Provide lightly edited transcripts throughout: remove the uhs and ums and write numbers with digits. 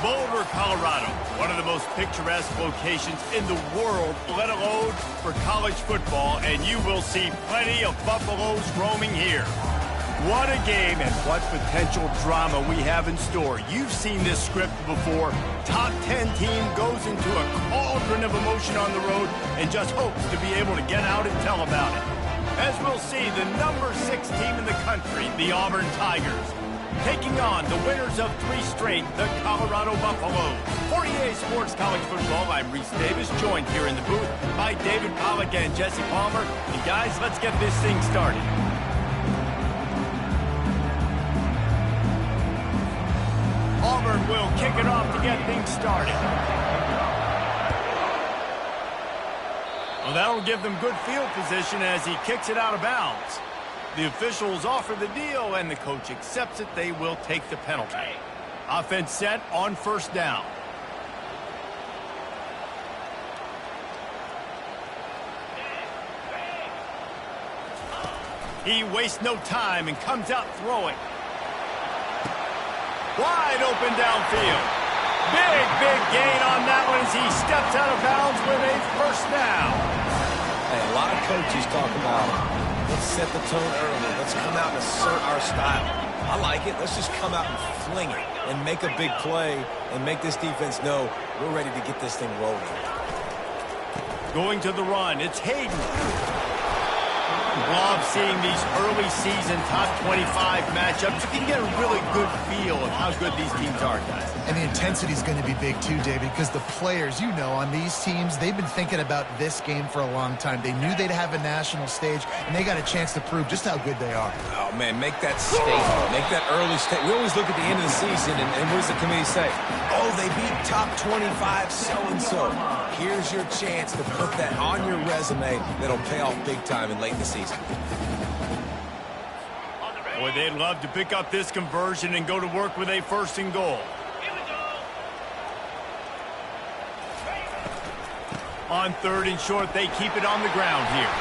Boulder, Colorado, one of the most picturesque locations in the world, let alone for college football, and you will see plenty of Buffaloes roaming here. What a game and what potential drama we have in store. You've seen this script before. Top 10 team goes into a cauldron of emotion on the road and just hopes to be able to get out and tell about it. As we'll see, the number 6 team in the country, the Auburn Tigers, taking on the winners of 3 straight, the Colorado Buffaloes. For EA Sports College Football, I'm Reese Davis, joined here in the booth by David Pollack and Jesse Palmer. And guys, let's get this thing started. Auburn will kick it off to get things started. Well, that'll give them good field position as he kicks it out of bounds. The officials offer the deal, and the coach accepts it. They will take the penalty. Offense set on first down. He wastes no time and comes out throwing. Wide open downfield. Big gain on that one as he steps out of bounds with a first down. Hey, a lot of coaches talk about let's set the tone early. Let's come out and assert our style. I like it. Let's just come out and fling it and make a big play and make this defense know we're ready to get this thing rolling. Going to the run, it's Hayden. Love seeing these early season top 25 matchups. You can get a really good feel of how good these teams are, guys. And the intensity is going to be big too, David, because the players, you know, on these teams, they've been thinking about this game for a long time. They knew they'd have a national stage, and they got a chance to prove just how good they are. Oh, man, make that statement. Make that early statement. We always look at the end of the season, and what does the committee say? Oh, they beat top 25 so-and-so. Here's your chance to put that on your resume that'll pay off big time in late in the season. Boy, they'd love to pick up this conversion and go to work with a first and goal. On third and short, they keep it on the ground here.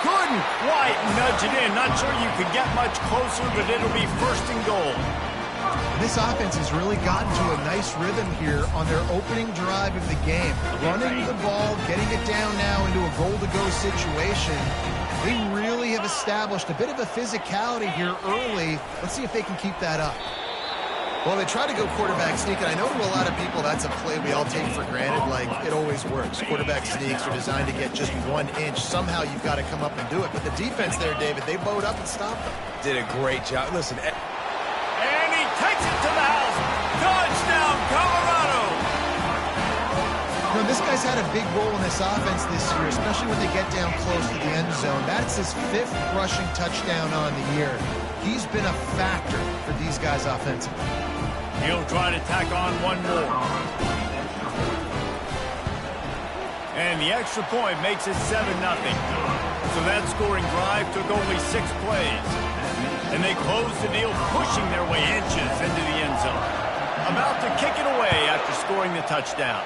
Couldn't quite nudge it in. Not sure you could get much closer, but it'll be first and goal. This offense has really gotten to a nice rhythm here on their opening drive of the game. Running the ball, getting it down now into a goal-to-go situation. They really have established a bit of a physicality here early. Let's see if they can keep that up. Well, they try to go quarterback sneak, and I know to a lot of people that's a play we all take for granted, like it always works. Quarterback sneaks are designed to get just 1 inch. Somehow you've got to come up and do it. But the defense there, David, they bowed up and stopped them. Did a great job. Listen, and he takes it to the house. Touchdown, Colorado! You know, this guy's had a big role in this offense this year, especially when they get down close to the end zone. That's his 5th rushing touchdown on the year. He's been a factor for these guys offensively. He'll try to tack on one more. And the extra point makes it 7-0. So that scoring drive took only 6 plays. And they close the deal, pushing their way inches into the end zone. About to kick it away after scoring the touchdown.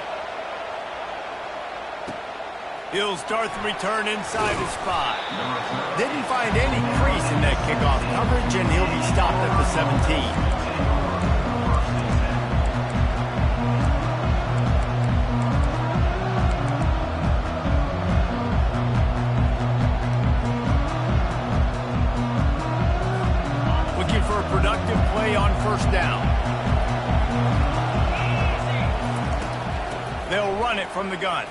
He'll start the return inside his 5. Didn't find any crease in that kickoff coverage, and he'll be stopped at the 17. For a productive play on first down. They'll run it from the gun.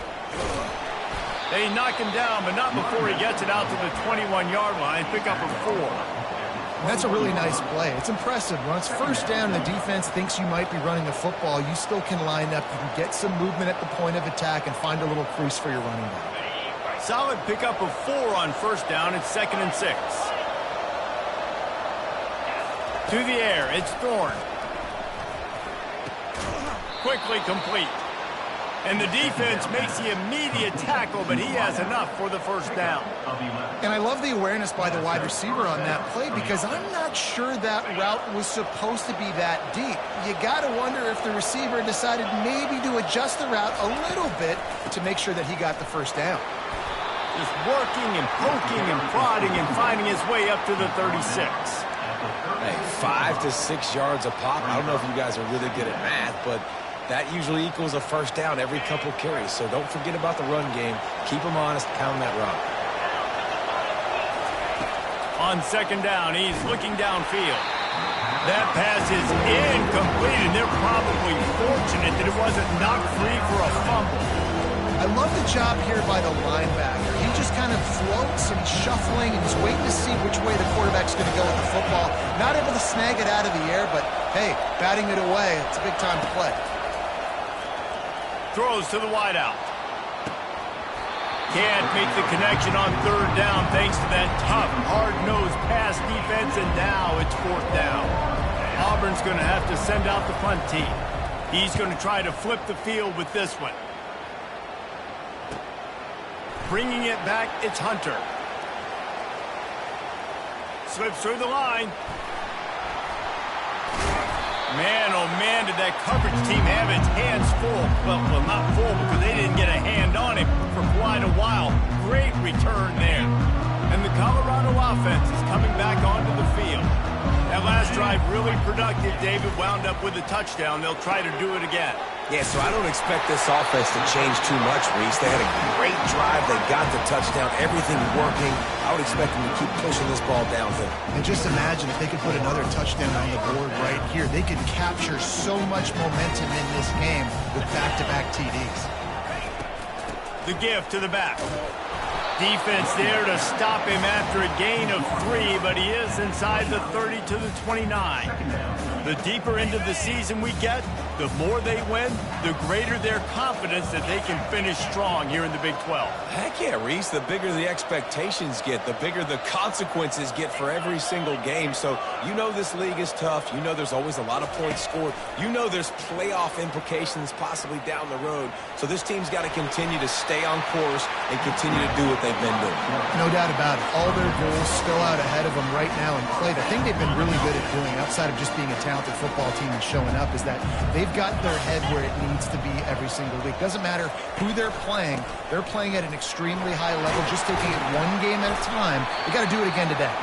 They knock him down, but not before he gets it out to the 21-yard line. Pick up a 4. That's a really nice play. It's impressive. When it's first down and the defense thinks you might be running the football, you still can line up. You can get some movement at the point of attack and find a little crease for your running back. Solid pickup of 4 on first down. It's 2nd and 6. To the air, it's Thorne. Quickly complete. And the defense makes the immediate tackle, but he has enough for the first down. And I love the awareness by the wide receiver on that play because I'm not sure that route was supposed to be that deep. You got to wonder if the receiver decided maybe to adjust the route a little bit to make sure that he got the first down. Just working and poking and prodding and finding his way up to the 36. Hey, 5 to 6 yards a pop. I don't know if you guys are really good at math, but that usually equals a first down every couple carries. So don't forget about the run game. Keep them honest, pound that rock. On second down, he's looking downfield. That pass is incomplete, and they're probably fortunate that it wasn't knocked free for a fumble. I love the job here by the linebacker. He just kind of floats and shuffling, and he's waiting to see which way the quarterback's going to go with the football. Not able to snag it out of the air, but hey, batting it away, it's a big time to play. Throws to the wideout. Can't make the connection on third down thanks to that tough, hard-nosed pass defense, and now it's fourth down. Auburn's going to have to send out the punt team. He's going to try to flip the field with this one. Bringing it back, it's Hunter. Slips through the line. Man, oh man, did that coverage team have its hands full. Well, not full because they didn't get a hand on him for quite a while. Great return there. And the Colorado offense is coming back onto the field. That last drive really productive. David wound up with a touchdown. They'll try to do it again. Yeah, so I don't expect this offense to change too much, Reese. They had a great drive. They got the touchdown. Everything working. I would expect them to keep pushing this ball downhill. And just imagine if they could put another touchdown on the board right here. They could capture so much momentum in this game with back-to-back TDs. The give to the back. Defense there to stop him after a gain of 3, but he is inside the 30 to the 29. The deeper into the season we get, the more they win, the greater their confidence that they can finish strong here in the Big 12. Heck yeah, Reese. The bigger the expectations get, the bigger the consequences get for every single game. So you know this league is tough. You know there's always a lot of points scored. You know there's playoff implications possibly down the road. So this team's got to continue to stay on course and continue to do what they've been doing. No doubt about it. All their goals still out ahead of them right now in play. The thing they've been really good at doing, outside of just being a talented football team and showing up, is that they've got their head where it needs to be every single week. Doesn't matter who they're playing at an extremely high level, just taking it one game at a time. They got to do it again today.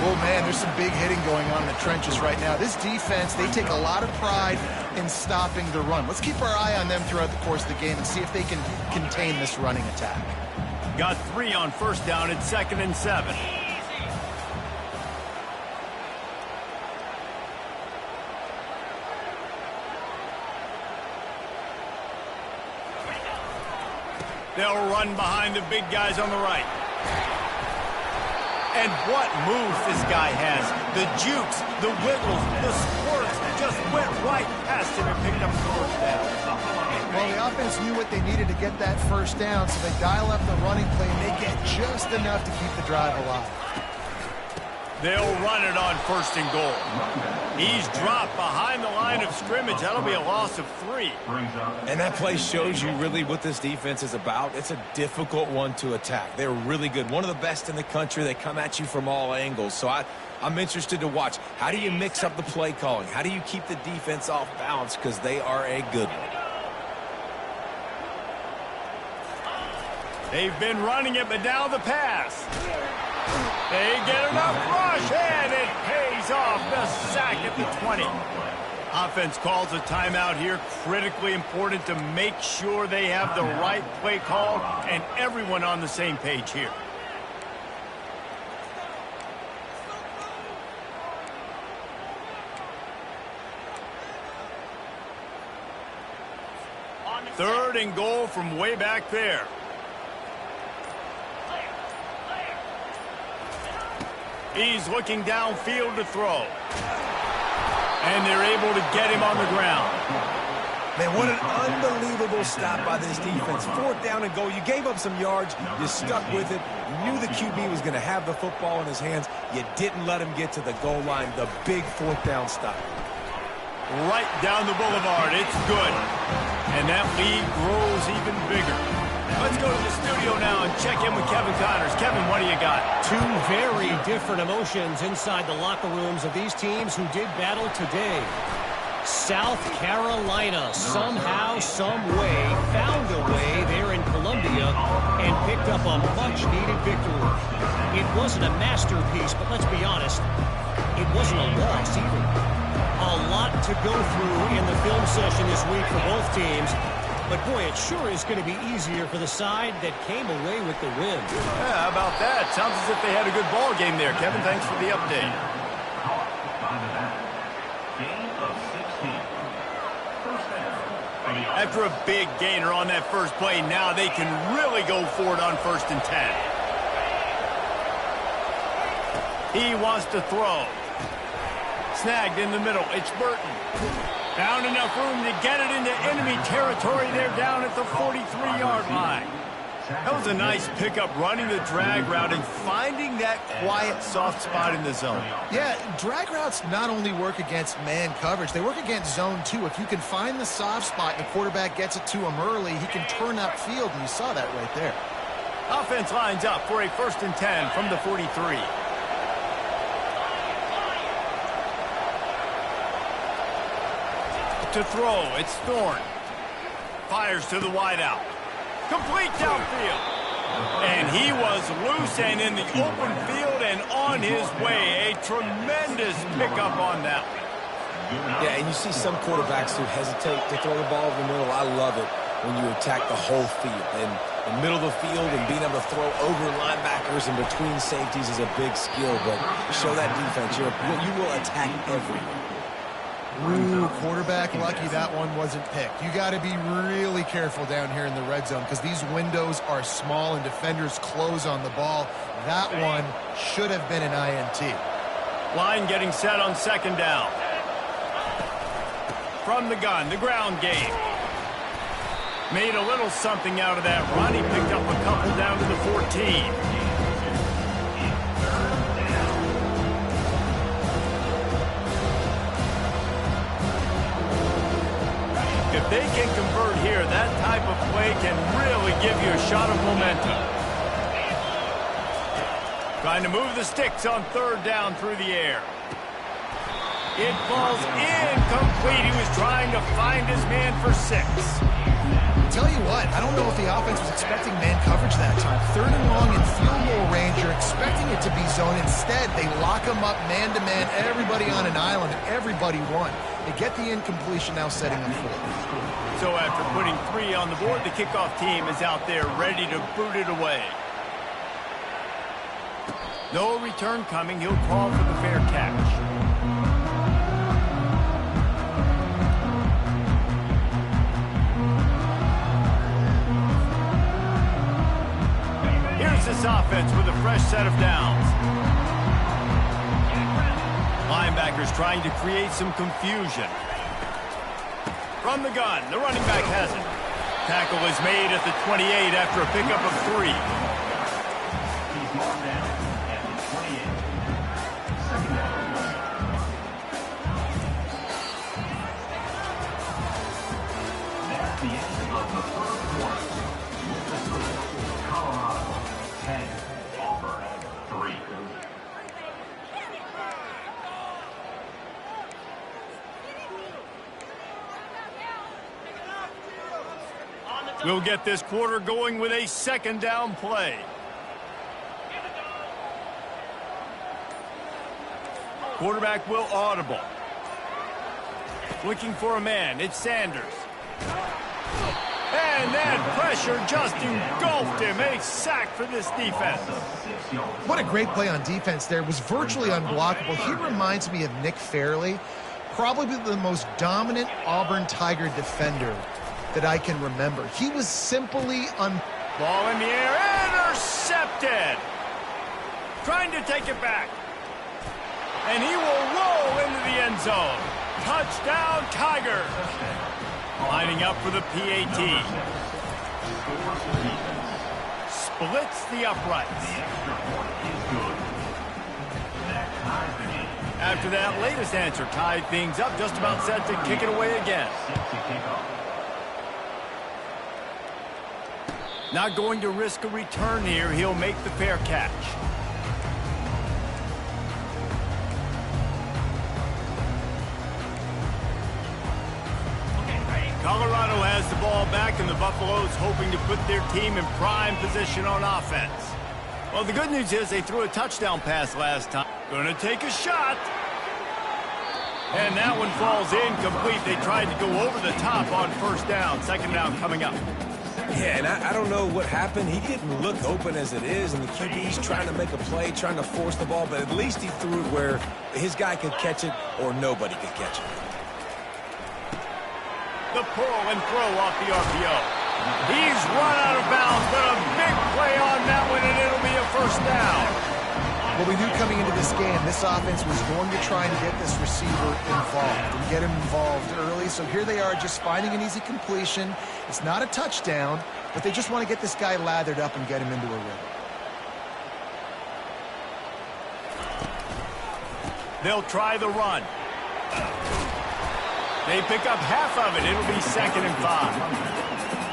Oh man, there's some big hitting going on in the trenches right now. This defense, they take a lot of pride in stopping the run. Let's keep our eye on them throughout the course of the game and see if they can contain this running attack. Got 3 on first down. It's 2nd and 7. They'll run behind the big guys on the right. And what moves this guy has. The jukes, the wiggles, the squirts just went right past him and picked up the first down. Well, the offense knew what they needed to get that first down, so they dial up the running play, and they get just enough to keep the drive alive. They'll run it on 1st and goal. He's dropped behind the line of scrimmage. That'll be a loss of 3. And that play shows you really what this defense is about. It's a difficult one to attack. They're really good. One of the best in the country. They come at you from all angles. So I'm interested to watch. How do you mix up the play calling? How do you keep the defense off balance? Because they are a good one. They've been running it, but now the pass. They get enough rush, and it pays off. The sack at the 20. Offense calls a timeout here. Critically important to make sure they have the right play call and everyone on the same page here. Third and goal from way back there. He's looking downfield to throw. And they're able to get him on the ground. Man, what an unbelievable stop by this defense. 4th down and goal. You gave up some yards. You stuck with it. You knew the QB was going to have the football in his hands. You didn't let him get to the goal line. The big 4th down stop. Right down the boulevard. It's good. And that lead grows even bigger. Let's go to the studio now and check in with Kevin Connors. Kevin, what do you got? 2 very different emotions inside the locker rooms of these teams who did battle today. South Carolina somehow, some way, found a way there in Columbia and picked up a much-needed victory. It wasn't a masterpiece, but let's be honest, it wasn't a loss either. A lot to go through in the film session this week for both teams. But, boy, it sure is going to be easier for the side that came away with the win. Yeah, how about that? Sounds as if they had a good ball game there. Kevin, thanks for the update. After a big gainer on that first play, now they can really go for it on 1st and 10. He wants to throw. Snagged in the middle. It's Burton. Found enough room to get it into enemy territory. They're down at the 43-yard line. That was a nice pickup, running the drag route and finding that quiet, soft spot in the zone. Yeah, drag routes not only work against man coverage, they work against zone too. If you can find the soft spot and the quarterback gets it to him early, he can turn upfield, and you saw that right there. Offense lines up for a 1st and 10 from the 43. To throw, it's Thorne. Fires to the wideout. Complete downfield. And he was loose and in the open field and on his way. A tremendous pickup on that one. Yeah, and you see some quarterbacks who hesitate to throw the ball over the middle. I love it when you attack the whole field. And the middle of the field and being able to throw over linebackers and between safeties is a big skill. But show that defense. You will attack everywhere. Ooh, quarterback lucky that one wasn't picked. You got to be really careful down here in the red zone because these windows are small and defenders close on the ball. That one should have been an INT. Line getting set on 2nd down. From the gun, the ground game. Made a little something out of that run. He picked up a couple down to the 14. If they can convert here, that type of play can really give you a shot of momentum. Trying to move the sticks on 3rd down through the air. It falls incomplete. He was trying to find his man for 6. Tell you what, I don't know if the offense was expecting man coverage that time. 3rd and long in field goal range, you're expecting it to be zone. Instead, they lock them up man-to-man, everybody on an island, and everybody won. They get the incompletion, now setting them forward. So after putting 3 on the board, the kickoff team is out there ready to boot it away. No return coming. He'll call for the fair catch. Here's this offense with a fresh set of downs. Linebackers trying to create some confusion. From the gun, the running back has it. Tackle is made at the 28 after a pickup of 3. He's marked down at the 28. 2nd down. That's the end of the 1st quarter. Colorado 10, Auburn 3. We'll get this quarter going with a 2nd down play. Quarterback will audible. Looking for a man. It's Sanders. And that pressure just engulfed him. A sack for this defense. What a great play on defense there. It was virtually unblockable. He reminds me of Nick Fairley, probably the most dominant Auburn Tiger defender that I can remember. He was simply Ball in the air, intercepted. Trying to take it back. And he will roll into the end zone. Touchdown, Tiger. Lining up for the PAT. Splits the uprights. After that latest answer, tied things up, just about set to kick it away again. Not going to risk a return here. He'll make the fair catch. Colorado has the ball back, and the Buffaloes hoping to put their team in prime position on offense. Well, the good news is they threw a touchdown pass last time. Going to take a shot. And that one falls incomplete. They tried to go over the top on first down. Second down coming up. Yeah, and I don't know what happened. He didn't look open as it is, and the QB's trying to make a play, trying to force the ball, but at least he threw it where his guy could catch it or nobody could catch it. The pull and throw off the RPO. He's run out of bounds, but a big play on that one, and it'll be a first down. Well, we knew coming into this game, this offense was going to try and get this receiver involved and get him involved early. So here they are just finding an easy completion. It's not a touchdown, but they just want to get this guy lathered up and get him into a rhythm. They'll try the run. They pick up half of it. It'll be 2nd and 5.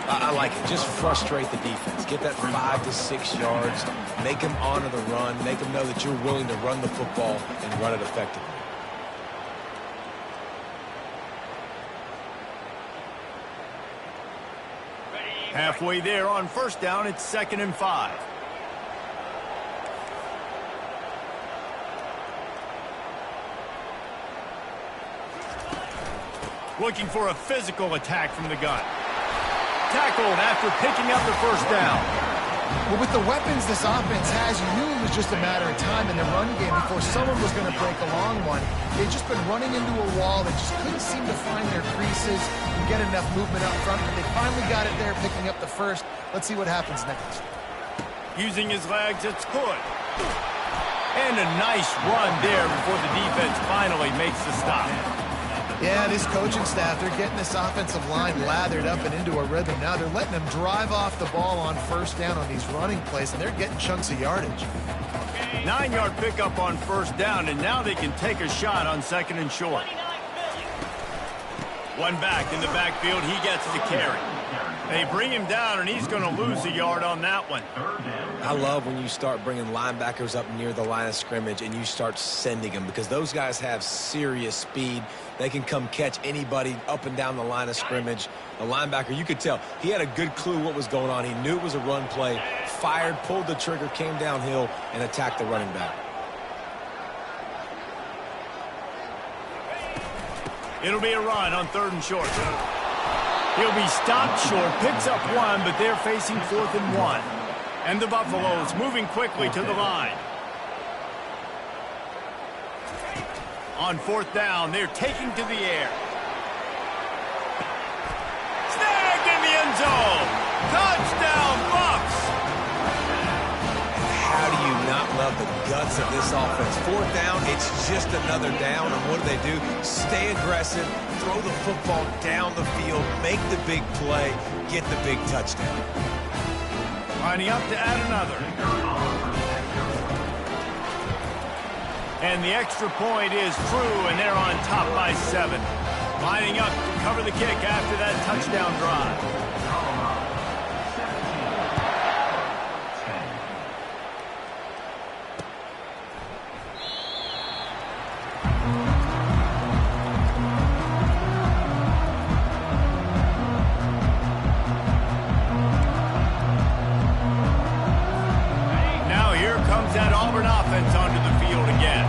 I like it. Just frustrate the defense. Get that 5 to 6 yards. Make them honor the run. Make them know that you're willing to run the football and run it effectively. Halfway there on first down, it's 2nd and 5. Looking for a physical attack from the gun. Tackled after picking up the first down. Well, with the weapons this offense has, you knew it was just a matter of time in the run game before someone was going to break a long one. They'd just been running into a wall. They just couldn't seem to find their creases and get enough movement up front, but they finally got it there, picking up the first. Let's see what happens next. Using his legs, it's good. And a nice run there before the defense finally makes the stop. Yeah, this coaching staff, they're getting this offensive line lathered up and into a rhythm. Now they're letting them drive off the ball on first down on these running plays, and they're getting chunks of yardage. 9-yard pickup on first down, and now they can take a shot on 2nd and short. One back in the backfield, he gets the carry. They bring him down, and he's going to lose a yard on that one. I love when you start bringing linebackers up near the line of scrimmage and you start sending them, because those guys have serious speed. They can come catch anybody up and down the line of scrimmage. The linebacker, you could tell, he had a good clue what was going on. He knew it was a run play, fired, pulled the trigger, came downhill, and attacked the running back. It'll be a run on 3rd and short. He'll be stopped short, picks up one, but they're facing 4th and 1. And the Buffaloes moving quickly to the line. On 4th down, they're taking to the air. Snagged in the end zone. Touchdown, Bucs. How do you not love the guts of this offense? 4th down, it's just another down, and what do? Stay aggressive, throw the football down the field, make the big play, get the big touchdown. Lining up to add another. And the extra point is true, and they're on top by 7. Lining up to cover the kick after that touchdown drive. That Auburn offense onto the field again.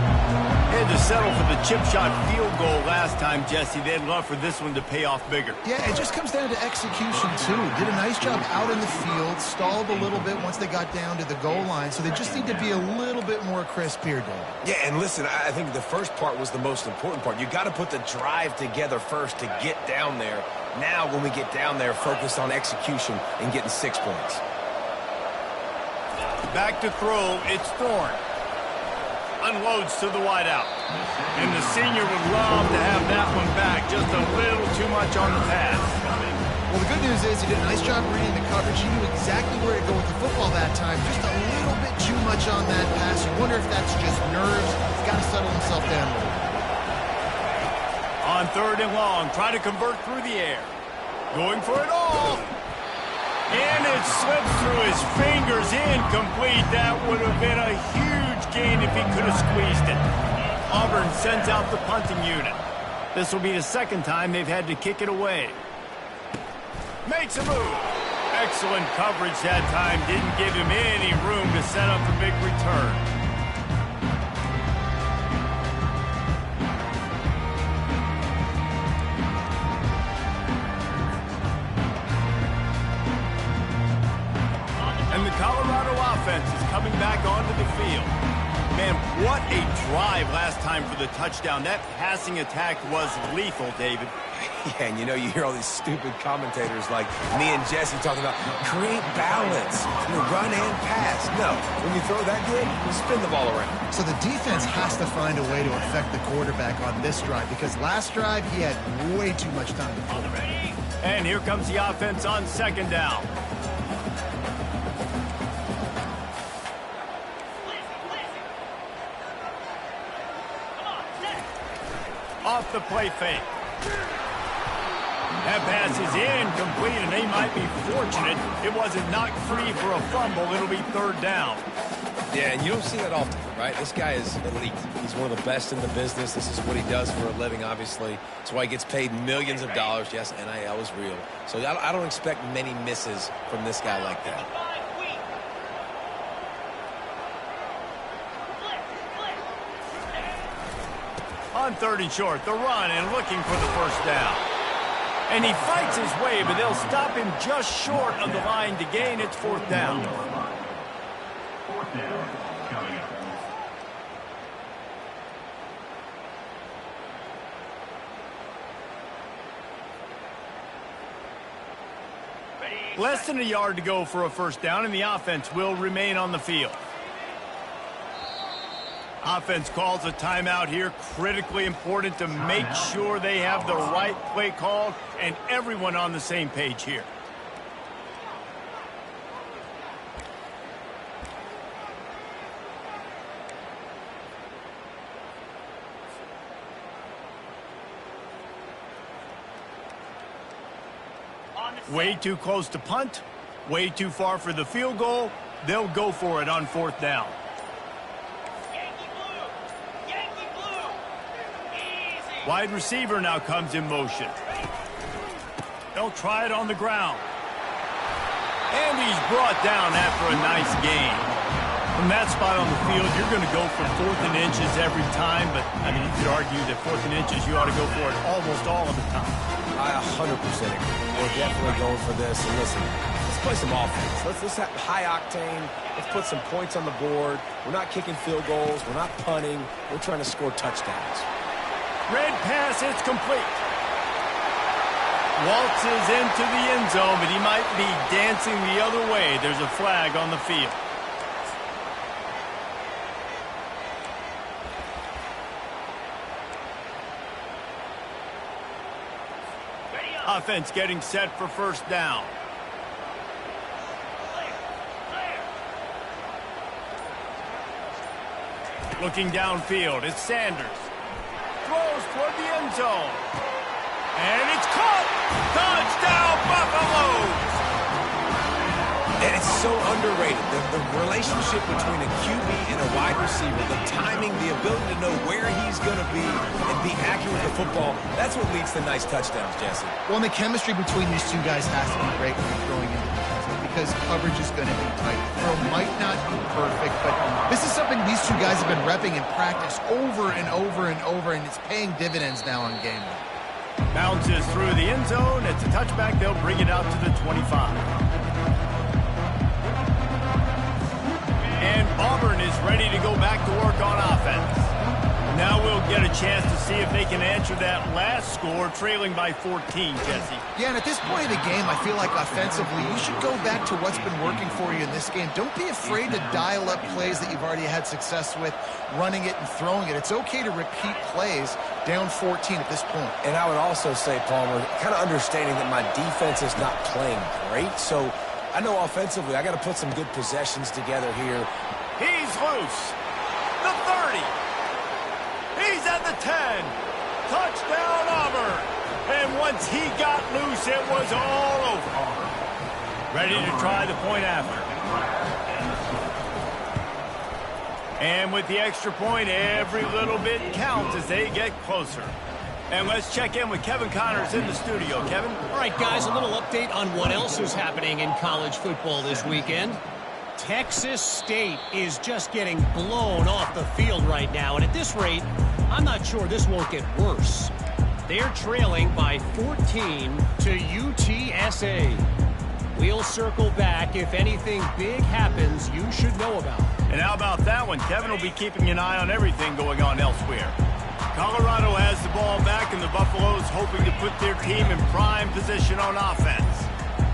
They had to settle for the chip shot field goal last time, Jesse. They'd love for this one to pay off bigger. Yeah, it just comes down to execution, too. Did a nice job out in the field, stalled a little bit once they got down to the goal line, so they just need to be a little bit more crisp here, Dave. Yeah, and listen, I think the first part was the most important part. You got to put the drive together first to get down there. Now, when we get down there, focus on execution and getting 6 points. Back to throw, it's Thorne. Unloads to the wideout. And the senior would love to have that one back. Just a little too much on the pass. Well, the good news is he did a nice job reading the coverage. He knew exactly where to go with the football that time. Just a little bit too much on that pass. You wonder if that's just nerves. He's got to settle himself down a little. On 3rd and long, trying to convert through the air. Going for it all. And it slips through his fingers, incomplete. That would have been a huge gain if he could have squeezed it. Auburn sends out the punting unit. This will be the 2nd time they've had to kick it away. Makes a move. Excellent coverage that time. Didn't give him any room to set up a big return. offense is coming back onto the field. Man, what a drive last time for the touchdown. That passing attack was lethal, David. Yeah, and you hear all these stupid commentators like me and Jesse talking about create balance, run and pass. No, when you throw that good, you spin the ball around. So the defense has to find a way to affect the quarterback on this drive because last drive he had way too much time to throw. And here comes the offense on second down. Off the play fake. That pass is incomplete, and they might be fortunate it wasn't knocked free for a fumble. It'll be third down. Yeah, and you don't see that often, right? This guy is elite. He's one of the best in the business. This is what he does for a living, obviously. That's why he gets paid millions of dollars. Yes, NIL is real. So I don't expect many misses from this guy like that. On third and short, the run and looking for the first down. And he fights his way, but they'll stop him just short of the line to gain. It's fourth down. Fourth down coming up. Less than a yard to go for a first down, and the offense will remain on the field. Offense calls a timeout here. Critically important to make sure they have the right play called and everyone on the same page here. Way too close to punt. Way too far for the field goal. They'll go for it on fourth down. Wide receiver now comes in motion. They'll try it on the ground. And he's brought down after a nice gain. From that spot on the field, you're going to go for fourth and inches every time, but, I mean, you could argue that fourth and inches, you ought to go for it almost all of the time. I 100% agree. We're definitely going for this. And listen, let's play some offense. Let's have high octane. Let's put some points on the board. We're not kicking field goals. We're not punting. We're trying to score touchdowns. Red pass, it's complete. Waltzes into the end zone, but he might be dancing the other way. There's a flag on the field. Offense getting set for first down. Looking downfield, it's Sanders. Throws toward the end zone. And it's caught. Touchdown, Buffaloes. And it's so underrated. The relationship between a QB and a wide receiver, the timing, the ability to know where he's going to be and be accurate with the football, that's what leads to nice touchdowns, Jesse. Well, and the chemistry between these two guys has to be great when you're throwing into the end zone because coverage is going to be tight. The throw might not be perfect, but this is something these two guys have been repping in practice over and over and over, and it's paying dividends now on game day. Bounces through the end zone. It's a touchback. They'll bring it out to the 25. And Auburn is ready to go back to work on offense. Now we'll get a chance to see if they can answer that last score, trailing by 14, Jesse. Yeah, and at this point of the game, I feel like offensively, you should go back to what's been working for you in this game. Don't be afraid to dial up plays that you've already had success with, running it and throwing it. It's okay to repeat plays down 14 at this point. And I would also say, Palmer, kind of understanding that my defense is not playing great, so I know offensively I got to put some good possessions together here. He's loose. The 30. He's at the 10. Touchdown, Auburn. And once he got loose, it was all over. Ready to try the point after. And with the extra point, every little bit counts as they get closer. And let's check in with Kevin Connors in the studio. Kevin? All right, guys, a little update on what else is happening in college football this weekend. Texas State is just getting blown off the field right now. And at this rate, I'm not sure this won't get worse. They're trailing by 14 to UTSA. We'll circle back if anything big happens you should know about. And how about that one? Kevin will be keeping an eye on everything going on elsewhere. Colorado has the ball back, and the Buffaloes hoping to put their team in prime position on offense.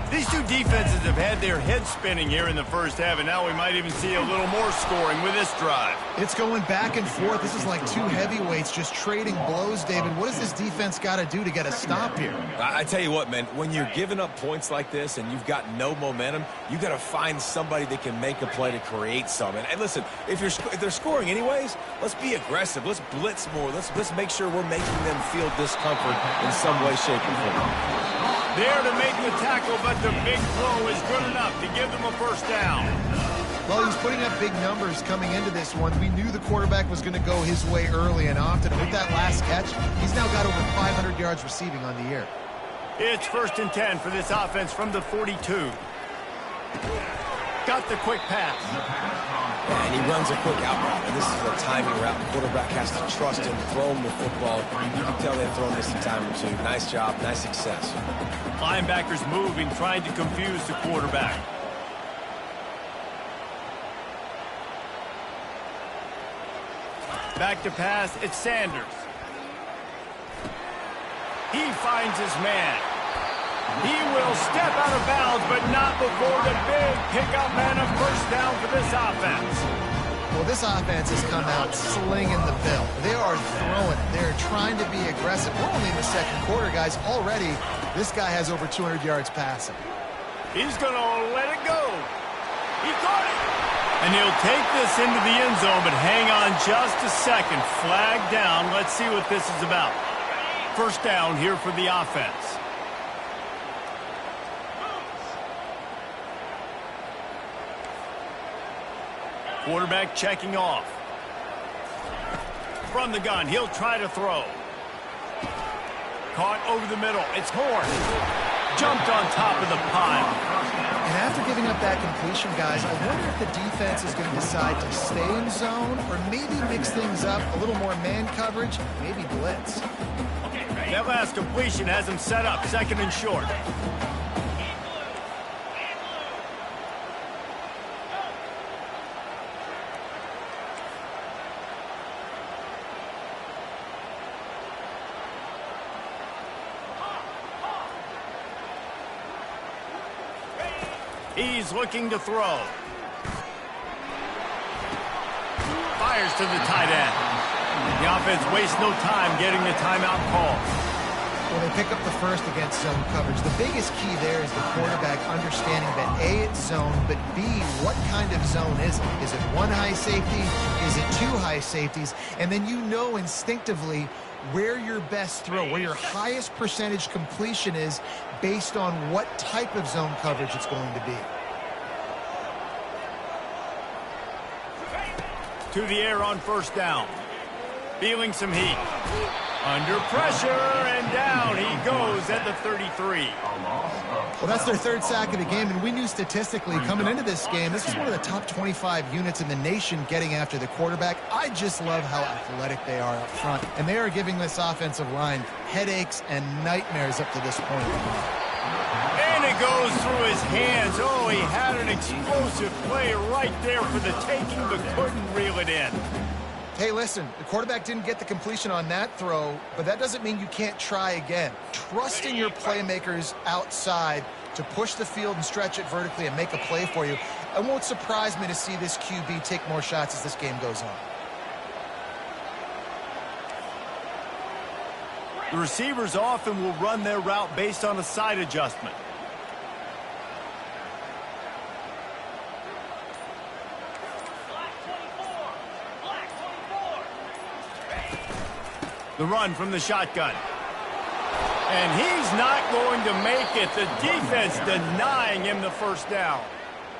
These two defenses have had their heads spinning here in the first half, and now we might even see a little more scoring with this drive. It's going back and forth. This is like two heavyweights just trading blows, David. What does this defense got to do to get a stop here? I tell you what, man, when you're giving up points like this and you've got no momentum, you got to find somebody that can make a play to create some. And listen, if they're scoring anyways, let's be aggressive. Let's blitz more. Let's make sure we're making them feel discomfort in some way, shape, or form. There to make the tackle, but the big throw is good enough to give them a first down. Well, he was putting up big numbers coming into this one. We knew the quarterback was going to go his way early and often. And with that last catch, he's now got over 500 yards receiving on the year. It's 1st and 10 for this offense from the 42. Got the quick pass. And he runs a quick out route, and this is a timing route. The quarterback has to trust him, throw him the football. You can tell they've thrown this a time or two. Nice job, nice success. Linebackers moving, trying to confuse the quarterback. Back to pass, it's Sanders. He finds his man. He will step out of bounds, but not before the big pickup and a first down for this offense. Well, this offense has come out slinging the bill. They are throwing it. They're trying to be aggressive. We're only in the second quarter, guys. Already, this guy has over 200 yards passing. He's going to let it go. He caught it. And he'll take this into the end zone, but hang on just a second. Flag down. Let's see what this is about. First down here for the offense. Quarterback checking off. From the gun, he'll try to throw. Caught over the middle. It's Horn. Jumped on top of the pile. And after giving up that completion, guys, I wonder if the defense is going to decide to stay in zone or maybe mix things up, a little more man coverage, maybe blitz. That last completion has him set up, 2nd and short. He's looking to throw. Fires to the tight end. The offense wastes no time getting the timeout call. Well, they pick up the first against zone coverage. The biggest key there is the quarterback understanding that A, it's zone, but B, what kind of zone is it? Is it one high safety? Is it two high safeties? And then you know instinctively where your best throw, where your highest percentage completion is based on what type of zone coverage it's going to be. To the air on first down. Feeling some heat. Under pressure, and down he goes at the 33. Well, that's their 3rd sack of the game, and we knew statistically coming into this game, this is one of the top 25 units in the nation getting after the quarterback. I just love how athletic they are up front, and they are giving this offensive line headaches and nightmares up to this point. And it goes through his hands. Oh, he had an explosive play right there for the taking, but couldn't reel it in. Hey, listen, the quarterback didn't get the completion on that throw, but that doesn't mean you can't try again. Trusting your playmakers outside to push the field and stretch it vertically and make a play for you. It won't surprise me to see this QB take more shots as this game goes on. The receivers often will run their route based on a side adjustment. The run from the shotgun. And he's not going to make it. The defense denying him the first down.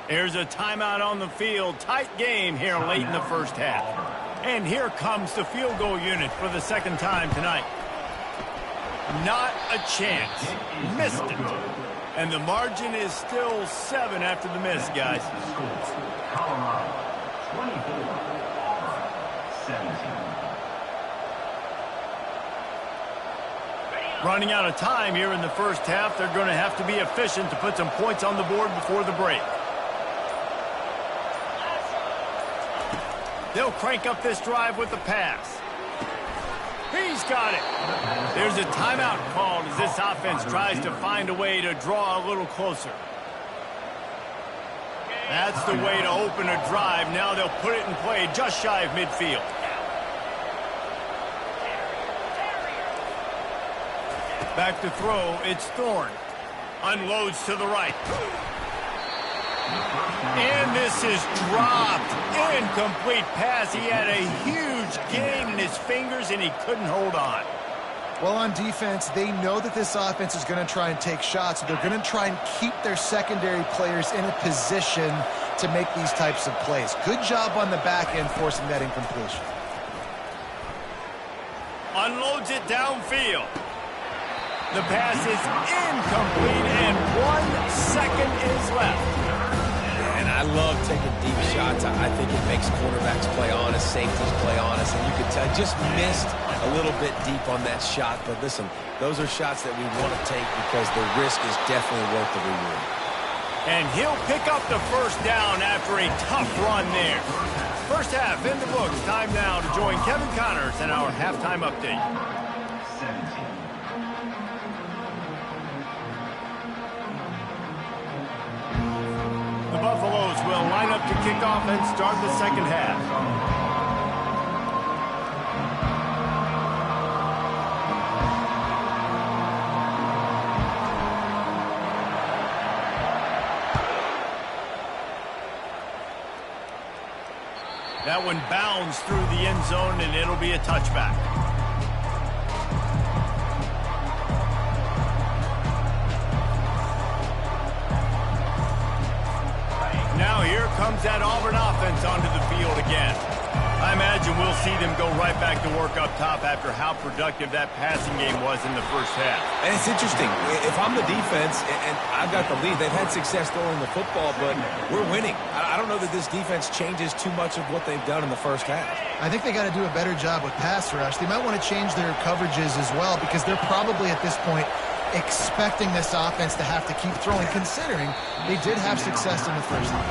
There's a timeout on the field. Tight game here late in the first half. And here comes the field goal unit for the 2nd time tonight. Not a chance. Missed it. And the margin is still 7 after the miss, guys. Colorado, 24, 17. Running out of time here in the first half, they're going to have to be efficient to put some points on the board before the break. They'll crank up this drive with the pass. He's got it. There's a timeout called as this offense tries to find a way to draw a little closer. That's the way to open a drive. Now they'll put it in play just shy of midfield. Back to throw, it's Thorne. Unloads to the right. And this is dropped. Incomplete pass. He had a huge gain in his fingers, and he couldn't hold on. Well, on defense, they know that this offense is going to try and take shots. So they're going to try and keep their secondary players in a position to make these types of plays. Good job on the back end forcing that incompletion. Unloads it downfield. The pass is incomplete, and 1 second is left. And I love taking deep shots. I think it makes quarterbacks play honest, safeties play honest, and you could tell just missed a little bit deep on that shot. But listen, those are shots that we want to take because the risk is definitely worth the reward. And he'll pick up the first down after a tough run there. First half in the books. Time now to join Kevin Connors in our halftime update. 17. The Buffaloes will line up to kick off and start the second half. That one bounds through the end zone, and it'll be a touchback. Now here comes that Auburn offense onto the field again. I imagine we'll see them go right back to work up top after how productive that passing game was in the first half. And it's interesting. If I'm the defense and I've got the lead, they've had success throwing the football, but we're winning. I don't know that this defense changes too much of what they've done in the first half. I think they got to do a better job with pass rush. They might want to change their coverages as well because they're probably at this point expecting this offense to have to keep throwing, considering they did have success in the first half.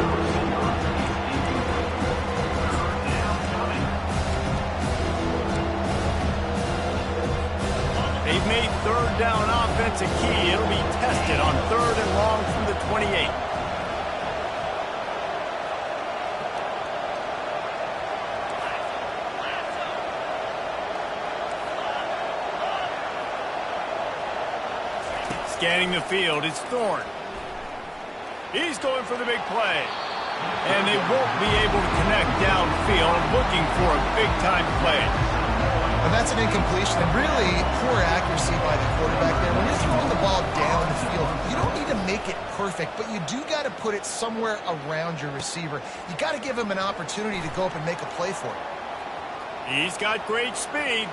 They've made third down offense a key. It'll be tested on 3rd and long from the 28. Scanning the field, it's Thorne. He's going for the big play. And they won't be able to connect downfield, looking for a big-time play. And that's an incompletion, and really poor accuracy by the quarterback there. When you're throwing the ball down the field, you don't need to make it perfect, but you do got to put it somewhere around your receiver. You got to give him an opportunity to go up and make a play for it. He's got great speed.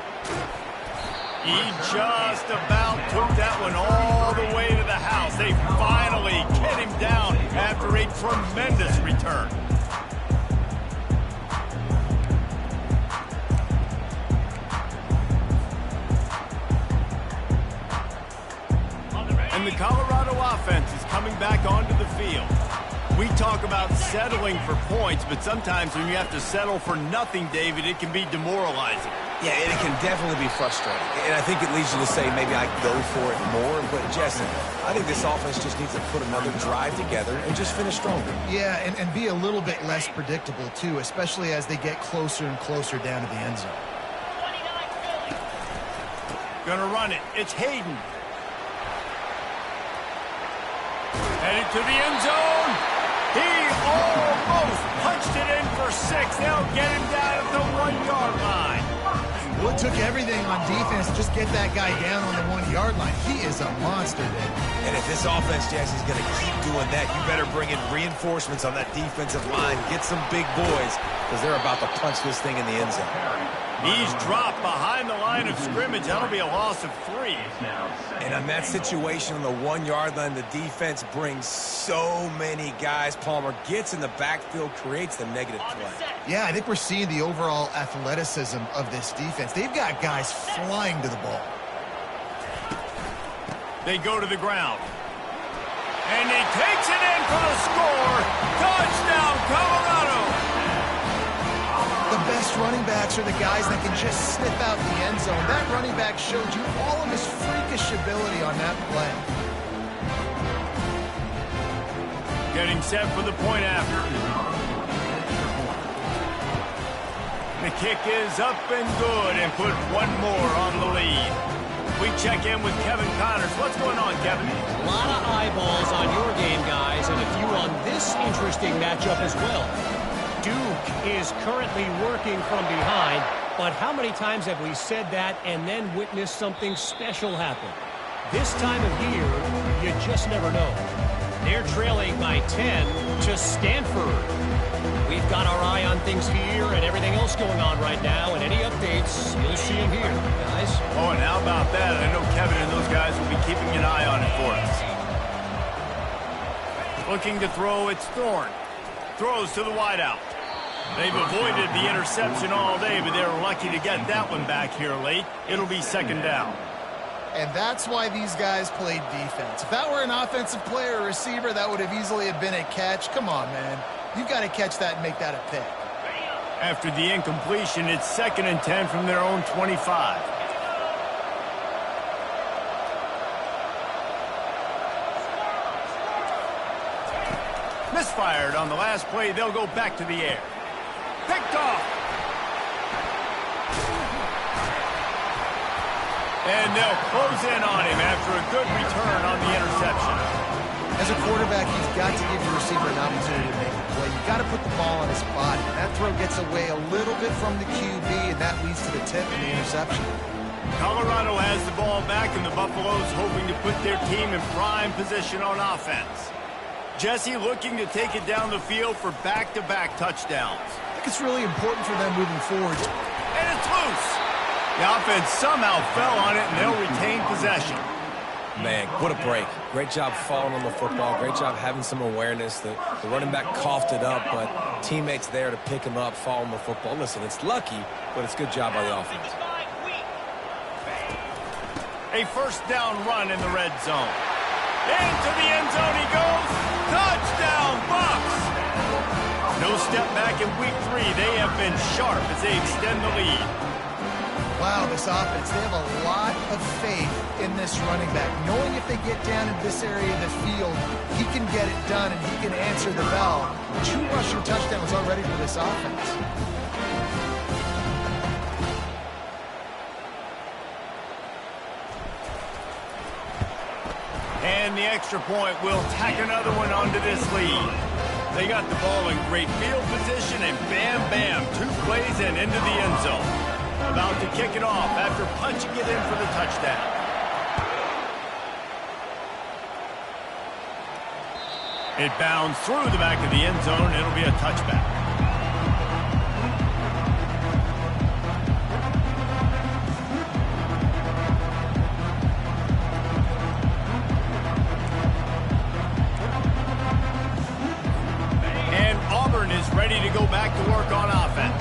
He just about took that one all the way to the house. They finally get him down after a tremendous return. And the Colorado offense is coming back onto the field. We talk about settling for points, but sometimes when you have to settle for nothing, David, it can be demoralizing. Yeah, and it can definitely be frustrating. And I think it leads you to say maybe I go for it more. But, Jesse, I think this offense just needs to put another drive together and just finish stronger. Yeah, and be a little bit less predictable, too, especially as they get closer and closer down to the end zone. Gonna run it. It's Hayden. Headed to the end zone. He almost punched it in for 6. They'll get him down at the 1-yard line. Well, it took everything on defense to just get that guy down on the 1-yard line. He is a monster there. And if this offense, Jesse, is going to keep doing that, you better bring in reinforcements on that defensive line. Get some big boys because they're about to punch this thing in the end zone. He's dropped behind the line of scrimmage. That'll be a loss of 3. And on that situation on the 1-yard line, the defense brings so many guys. Palmer gets in the backfield, creates the negative play. Yeah, I think we're seeing the overall athleticism of this defense. They've got guys flying to the ball. They go to the ground. And he takes it in for the score. Touchdown, Colorado. The best running backs are the guys that can just sniff out the end zone. That running back showed you all of his freakish ability on that play. Getting set for the point after. The kick is up and good and put one more on the lead. We check in with Kevin Connors. What's going on, Kevin? A lot of eyeballs on your game, guys, and a few on this interesting matchup as well. Duke is currently working from behind, but how many times have we said that and then witnessed something special happen? This time of year, you just never know. They're trailing by 10 to Stanford. We've got our eye on things here and everything else going on right now, and any updates, you'll see them here, guys. Oh, and how about that? I know Kevin and those guys will be keeping an eye on it for us. Looking to throw, it's Thorne. Throws to the wideout. They've avoided the interception all day, but they're lucky to get that one back here late. It'll be second down. And that's why these guys played defense. If that were an offensive player or receiver, that would have easily have been a catch. Come on, man. You've got to catch that and make that a pick. After the incompletion, it's 2nd and 10 from their own 25. Misfired on the last play. They'll go back to the air. Picked off. And they'll close in on him after a good return on the interception. As a quarterback, you've got to give your receiver an opportunity to make a play. You've got to put the ball on his body. That throw gets away a little bit from the QB, and that leads to the tip and the interception. Colorado has the ball back, and the Buffaloes hoping to put their team in prime position on offense. Jesse looking to take it down the field for back-to-back touchdowns. I think it's really important for them moving forward. And it's loose. The offense somehow fell on it, and they'll retain possession. Man, what a break. Great job falling on the football. Great job having some awareness. The running back coughed it up, but teammates there to pick him up, fall on the football. Listen, it's lucky, but it's a good job by the offense. A first down run in the red zone. Into the end zone he goes. Touchdown, Bucs! No step back in week 3. They have been sharp as they extend the lead. Wow, this offense, they have a lot of faith in this running back. Knowing if they get down in this area of the field, he can get it done and he can answer the bell. 2 rushing touchdowns already for this offense. And the extra point will tack another one onto this lead. They got the ball in great field position, and bam, bam, 2 plays and into the end zone. About to kick it off after punching it in for the touchdown. It bounds through the back of the end zone. It'll be a touchback. And Auburn is ready to go back to work on offense.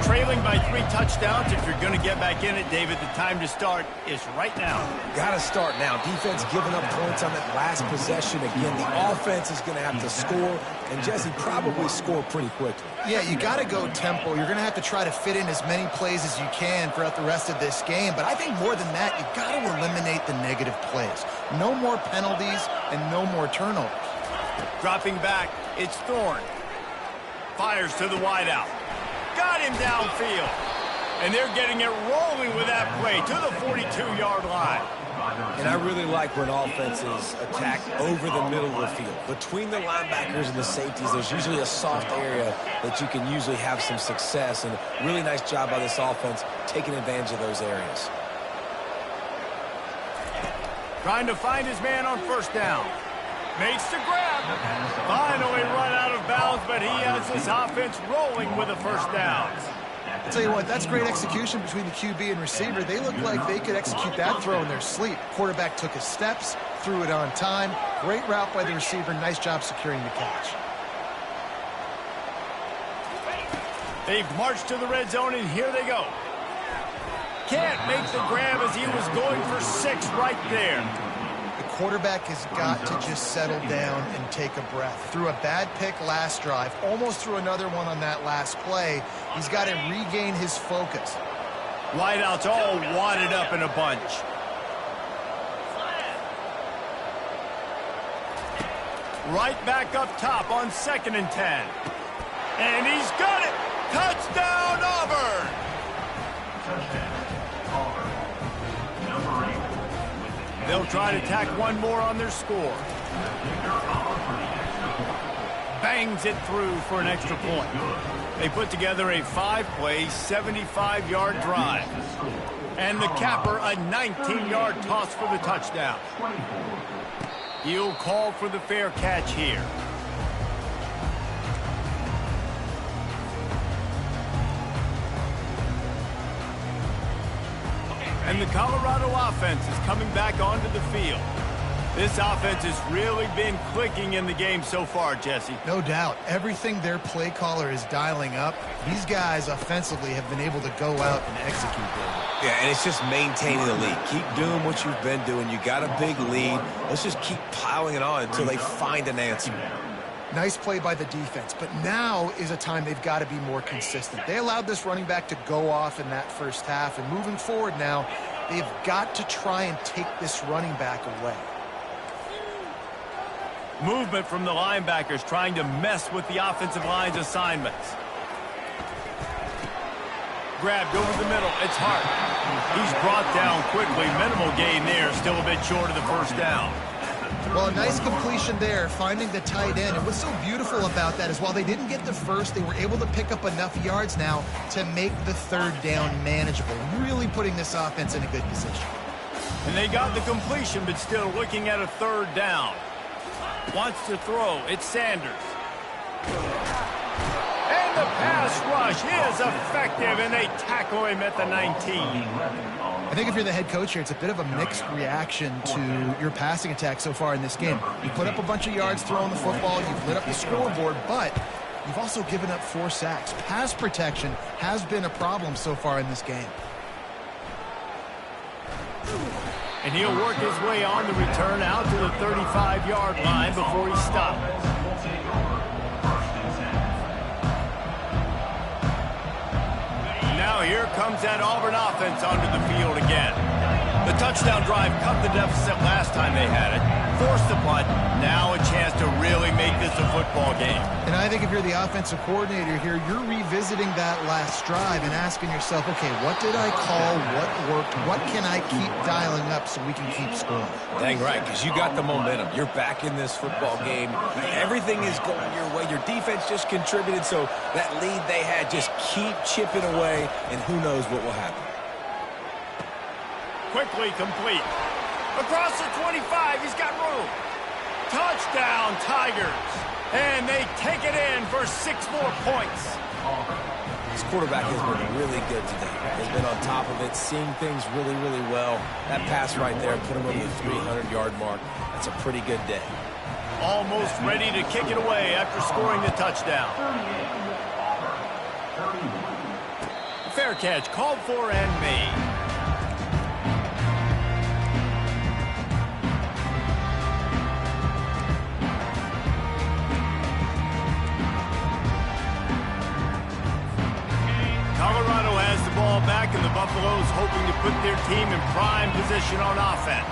Trailing by 3 touchdowns. If you're going to get back in it, David, the time to start is right now. Got to start now. Defense giving up points on that last possession. Again, the offense is going to have to score, and Jesse probably score pretty quickly. Yeah, you got to go tempo. You're going to have to try to fit in as many plays as you can throughout the rest of this game. But I think more than that, you got to eliminate the negative plays. No more penalties and no more turnovers. Dropping back, it's Thorne. Fires to the wideout. Got him downfield. And they're getting it rolling with that play to the 42-yard line. And I really like when offenses attack over the middle of the field. Between the linebackers and the safeties, there's usually a soft area that you can usually have some success. And a really nice job by this offense taking advantage of those areas. Trying to find his man on first down. Makes the grab. Finally run out of bounds, but he has this offense rolling with a first down. I'll tell you what, that's great execution between the QB and receiver. They look like they could execute that throw in their sleep. Quarterback took his steps, threw it on time. Great route by the receiver. Nice job securing the catch. They've marched to the red zone, and here they go. Can't make the grab as he was going for 6 right there. quarterback has got to just settle down and take a breath. Threw a bad pick last drive, almost threw another one on that last play. He's got to regain his focus. Wideouts all wadded up in a bunch. Right back up top on 2nd and 10. And he's got it! Touchdown, Auburn! They'll try to tack one more on their score. Bangs it through for an extra point. They put together a 5-play, 75-yard drive. And the capper, a 19-yard toss for the touchdown. He'll call for the fair catch here. And the Colorado offense is coming back onto the field. This offense has really been clicking in the game so far, Jesse. No doubt. Everything their play caller is dialing up, these guys offensively have been able to go out and execute them. Yeah, and it's just maintaining the lead. Keep doing what you've been doing. You got a big lead. Let's just keep piling it on until they find an answer. Nice play by the defense, but now is a time they've got to be more consistent. They allowed this running back to go off in that first half, and moving forward now, they've got to try and take this running back away. Movement from the linebackers trying to mess with the offensive line's assignments. Grabbed over the middle. It's Hart. He's brought down quickly. Minimal gain there. Still a bit short of the first down. Well, a nice completion there, finding the tight end. And what's so beautiful about that is while they didn't get the first, they were able to pick up enough yards now to make the third down manageable. Really putting this offense in a good position. And they got the completion, but still looking at a third down. Wants to throw. It's Sanders. And the pass rush is effective, and they tackle him at the 19. I think if you're the head coach here, it's a bit of a mixed reaction to your passing attack so far in this game. You put up a bunch of yards throwing the football, you've lit up the scoreboard, but you've also given up 4 sacks. Pass protection has been a problem so far in this game. And he'll work his way on the return out to the 35-yard line before he stops. Now here comes that Auburn offense onto the field again. The touchdown drive cut the deficit last time they had it. Forced the punt. Now a chance to really make this a football game. And I think if you're the offensive coordinator here, you're revisiting that last drive and asking yourself, okay, what did I call? What worked? What can I keep dialing up so we can keep scoring? Dang right, because you got the momentum. You're back in this football game. Everything is going your way. Your defense just contributed, so that lead they had, just keep chipping away, and who knows what will happen. Quickly complete. Across the 25, he's got room. Touchdown, Tigers. And they take it in for 6 more points. This quarterback has been really good today. He's been on top of it, seeing things really, really well. That pass right there put him over the 300-yard mark. That's a pretty good day. Almost ready to kick it away after scoring the touchdown. Fair catch called for and made. Colorado has the ball back, and the Buffaloes hoping to put their team in prime position on offense.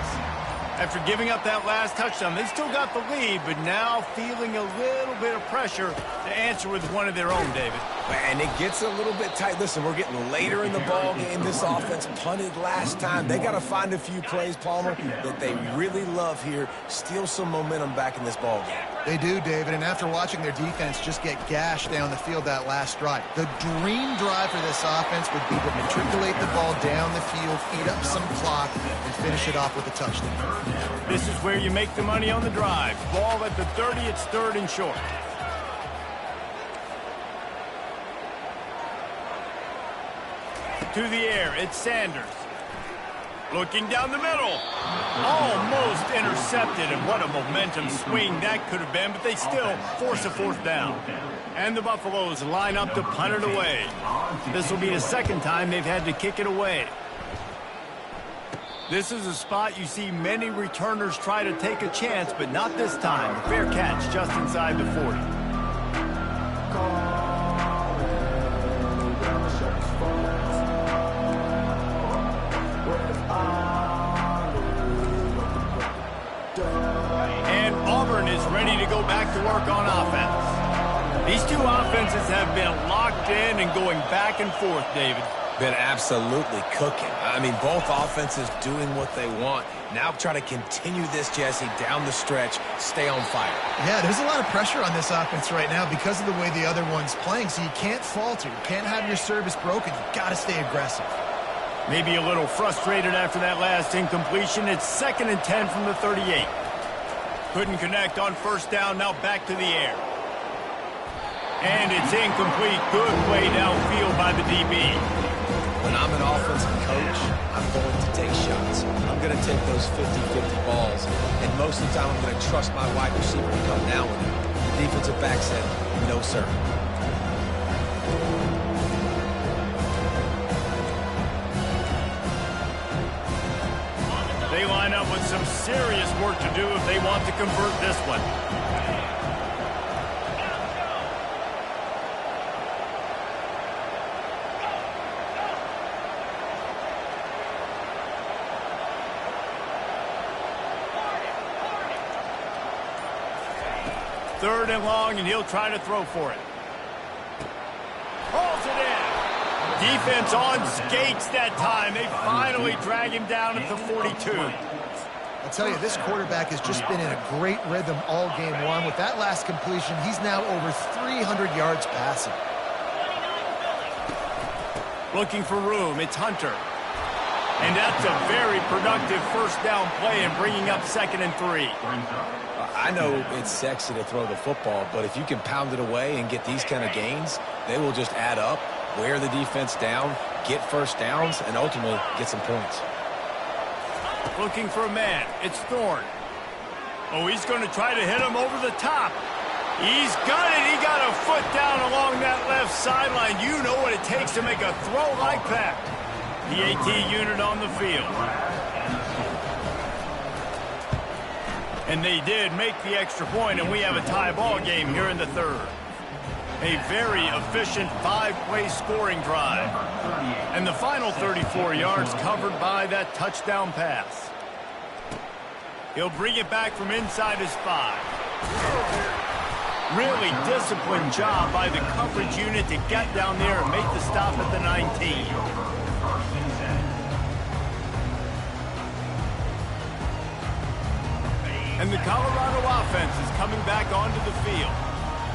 After giving up that last touchdown, they still got the lead, but now feeling a little bit of pressure to answer with one of their own, David. And it gets a little bit tight. Listen, we're getting later in the ball game. This offense punted last time. They got to find a few plays, Palmer, that they really love here. Steal some momentum back in this ball game. They do, David, and after watching their defense just get gashed down the field that last drive, the dream drive for this offense would be to matriculate the ball down the field, eat up some clock, and finish it off with a touchdown. This is where you make the money on the drive. Ball at the 30, it's 3rd and short. To the air, it's Sanders. Looking down the middle. Almost intercepted, and what a momentum swing that could have been, but they still force a 4th down. And the Buffaloes line up to punt it away. This will be the 2nd time they've had to kick it away. This is a spot you see many returners try to take a chance, but not this time. The fair catch just inside the 40. And Auburn is ready to go back to work on offense. These two offenses have been locked in and going back and forth, David. Been absolutely cooking. I mean, both offenses doing what they want. Now try to continue this, Jesse, down the stretch, stay on fire. Yeah, there's a lot of pressure on this offense right now because of the way the other one's playing, so you can't falter. You can't have your service broken. You've got to stay aggressive. Maybe a little frustrated after that last incompletion. It's 2nd and 10 from the 38. Couldn't connect on first down, now back to the air. And it's incomplete. Good play downfield by the DB. When I'm an offensive coach, I'm going to take shots. I'm going to take those 50-50 balls. And most of the time, I'm going to trust my wide receiver to come down with it. The defensive back said, no, sir. They line up with some serious work to do if they want to convert this one. Third and long, and he'll try to throw for it. Hauls it in. Defense on skates that time. They finally drag him down at the 42. I'll tell you, this quarterback has just been in a great rhythm all game long. With that last completion, he's now over 300 yards passing. Looking for room, it's Hunter. And that's a very productive first down play and bringing up 2nd and 3. I know it's sexy to throw the football, but if you can pound it away and get these kind of gains, they will just add up, wear the defense down, get first downs, and ultimately get some points. Looking for a man. It's Thorne. Oh, he's going to try to hit him over the top. He's got it. He got a foot down along that left sideline. You know what it takes to make a throw like that. The AT unit on the field. And they did make the extra point, and we have a tie ball game here in the third. A very efficient 5-play scoring drive. And the final 34 yards covered by that touchdown pass. He'll bring it back from inside his 5. Really disciplined job by the coverage unit to get down there and make the stop at the 19. And the Colorado offense is coming back onto the field.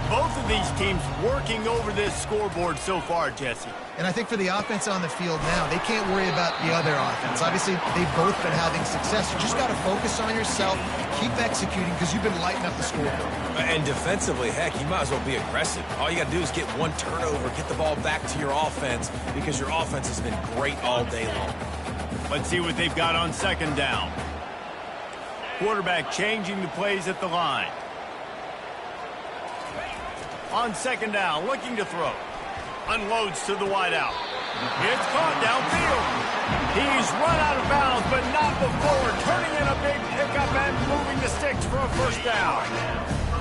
Both of these teams working over this scoreboard so far, Jesse. And I think for the offense on the field now, they can't worry about the other offense. Obviously, they've both been having success. You just got to focus on yourself, keep executing, because you've been lighting up the scoreboard. And defensively, heck, you might as well be aggressive. All you got to do is get one turnover, get the ball back to your offense, because your offense has been great all day long. Let's see what they've got on 2nd down. Quarterback changing the plays at the line. On 2nd down, looking to throw. Unloads to the wideout. It's caught downfield. He's run out of bounds, but not before turning in a big pickup and moving the sticks for a first down.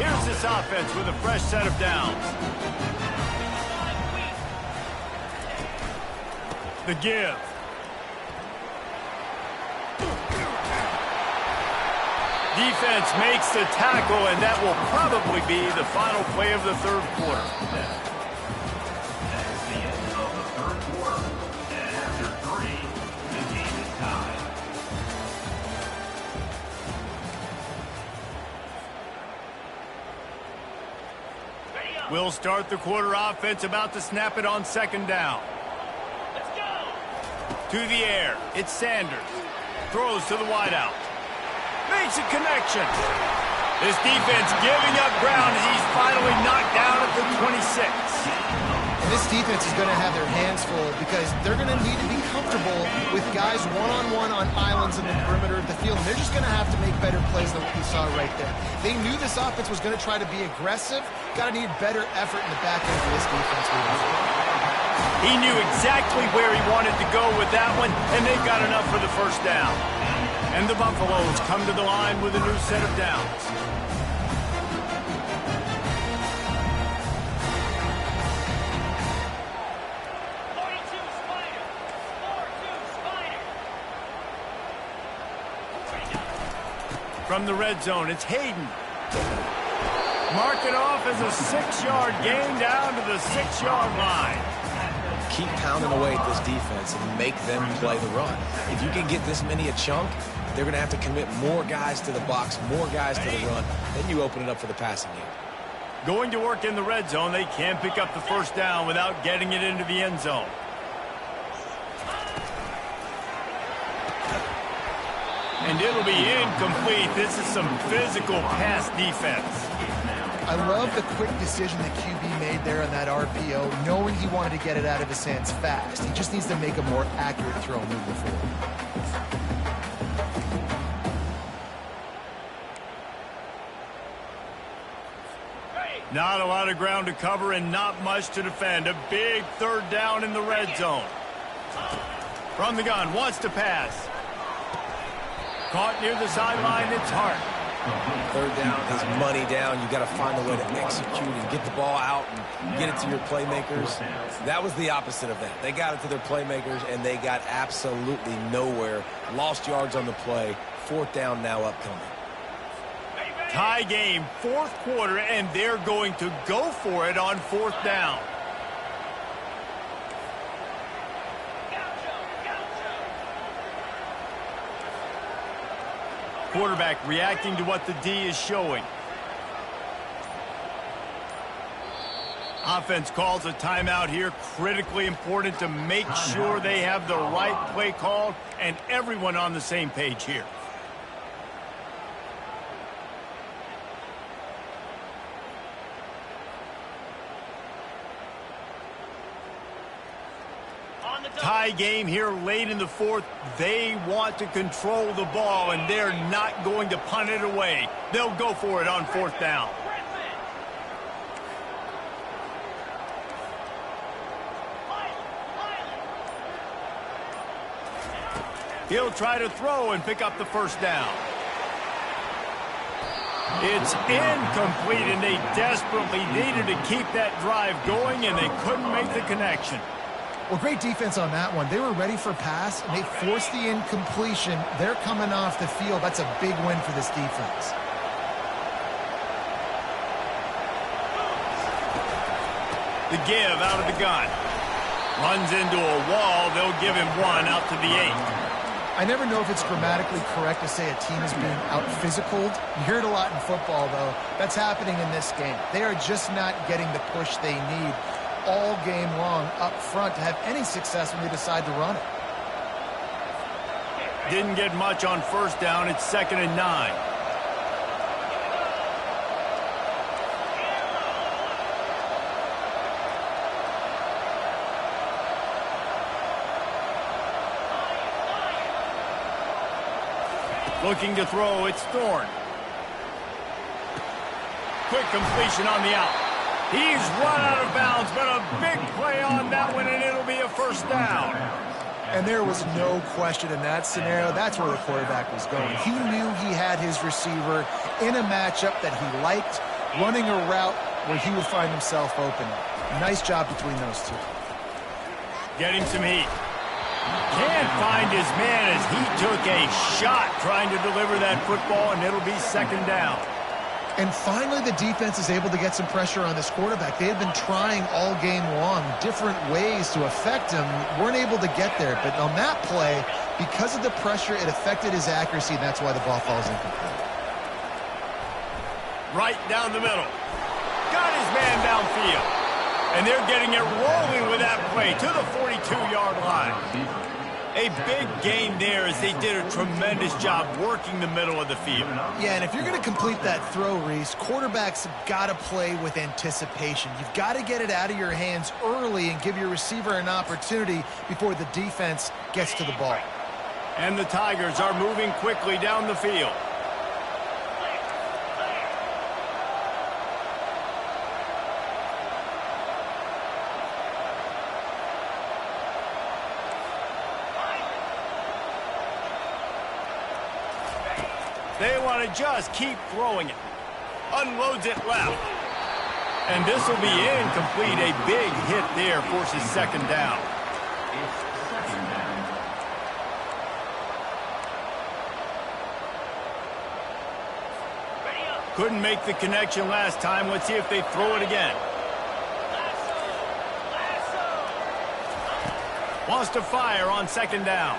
Here's this offense with a fresh set of downs. The give. Defense makes the tackle, and that will probably be the final play of the third quarter. That is the end of the third quarter. And after 3, the game is tied. We'll start the quarter offense, about to snap it on 2nd down. Let's go. To the air, it's Sanders. Throws to the wideout. Makes a connection. This defense giving up ground as he's finally knocked down at the 26. And this defense is going to have their hands full because they're going to need to be comfortable with guys one-on-one on islands in the perimeter of the field. And they're just going to have to make better plays than what we saw right there. They knew this offense was going to try to be aggressive. Got to need better effort in the back end for this defense. He knew exactly where he wanted to go with that one, and they got enough for the first down. And the Buffaloes come to the line with a new set of downs. From the red zone, it's Hayden. Mark it off as a 6-yard gain down to the 6-yard line. Keep pounding away at this defense and make them play the run. If you can get this many a chunk, they're going to have to commit more guys to the box, more guys to the run. Then you open it up for the passing game. Going to work in the red zone, they can't pick up the first down without getting it into the end zone. And it'll be incomplete. This is some physical pass defense. I love the quick decision the QB made there on that RPO, knowing he wanted to get it out of his hands fast. He just needs to make a more accurate throw moving forward. Not a lot of ground to cover and not much to defend. A big third down in the red zone. From the gun, wants to pass. Caught near the sideline, it's Hart. Third down is money down. You got to find a way to execute and get the ball out and get it to your playmakers. That was the opposite of that. They got it to their playmakers, and they got absolutely nowhere. Lost yards on the play. Fourth down now upcoming. Tie game, fourth quarter, and they're going to go for it on fourth down. Quarterback reacting to what the D is showing. Offense calls a timeout here. Critically important to make sure they have the right play called and everyone on the same page here. Tie game here late in the fourth. They want to control the ball, and they're not going to punt it away. They'll go for it on fourth down. He'll try to throw and pick up the first down. It's incomplete, and they desperately needed to keep that drive going, and they couldn't make the connection. Well, great defense on that one. They were ready for pass, and they forced the incompletion. They're coming off the field. That's a big win for this defense. The give out of the gun. Runs into a wall. They'll give him one out to the 8. I never know if it's grammatically correct to say a team is being out-physicaled. You hear it a lot in football, though. That's happening in this game. They are just not getting the push they need all game long up front to have any success when they decide to run it. Didn't get much on first down. It's 2nd and 9. Looking to throw, it's Thorne. Quick completion on the out. He's run out of bounds, but a big play on that one, and it'll be a first down. And there was no question in that scenario. That's where the quarterback was going. He knew he had his receiver in a matchup that he liked, running a route where he would find himself open. Nice job between those two. Getting some heat. Can't find his man as he took a shot trying to deliver that football, and it'll be 2nd down. And finally, the defense is able to get some pressure on this quarterback. They had been trying all game long different ways to affect him. Weren't able to get there. But on that play, because of the pressure, it affected his accuracy, and that's why the ball falls incomplete. Right down the middle. Got his man downfield. And they're getting it rolling with that play to the 42-yard line. A big gain there as they did a tremendous job working the middle of the field. Yeah, and if you're going to complete that throw, Reese, quarterbacks have got to play with anticipation. You've got to get it out of your hands early and give your receiver an opportunity before the defense gets to the ball. And the Tigers are moving quickly down the field. They want to just keep throwing it. Unloads it left. And this will be incomplete. A big hit there forces second down. It's second down. Couldn't make the connection last time. Let's see if they throw it again. Wants to fire on second down.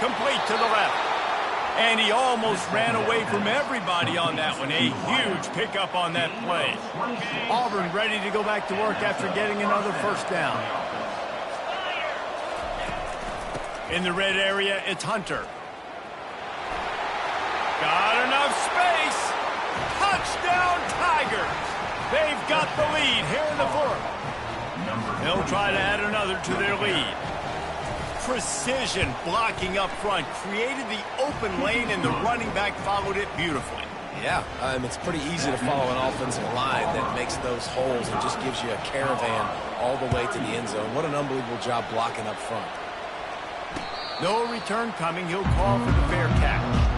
Complete to the left. And he almost ran away from everybody on that one. A huge pickup on that play. Auburn ready to go back to work after getting another first down. In the red area, it's Hunter. Got enough space. Touchdown, Tigers. They've got the lead here in the fourth. They'll try to add another to their lead. Precision blocking up front created the open lane, and the running back followed it beautifully. Yeah, it's pretty easy to follow an offensive line that makes those holes and just gives you a caravan all the way to the end zone. What an unbelievable job blocking up front. No return coming. He'll call for the fair catch.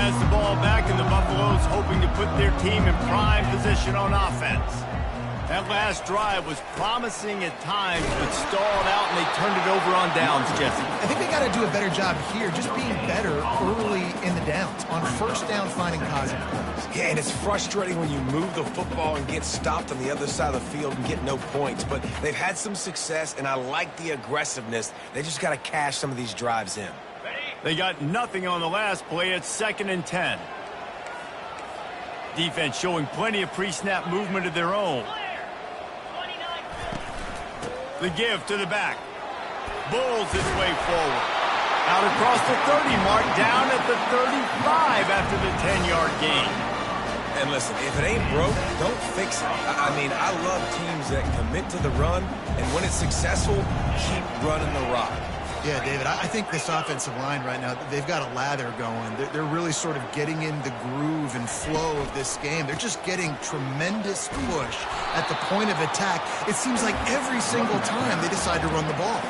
Has the ball back, and the Buffaloes hoping to put their team in prime position on offense. That last drive was promising at times, but stalled out, and they turned it over on downs, Jesse. I think they got to do a better job here, just being better early in the downs. On first down, finding positive plays. Yeah, and it's frustrating when you move the football and get stopped on the other side of the field and get no points. But they've had some success, and I like the aggressiveness. They just got to cash some of these drives in. They got nothing on the last play. It's 2nd and 10. Defense showing plenty of pre-snap movement of their own. The give to the back. Bulls his way forward. Out across the 30 mark, down at the 35 after the 10-yard gain. And listen, if it ain't broke, don't fix it. I mean, I love teams that commit to the run, and when it's successful, keep running the rock. Yeah, David, I think this offensive line right now, they've got a lather going. They're really sort of getting in the groove and flow of this game. They're just getting tremendous push at the point of attack. It seems like every single time they decide to run the ball.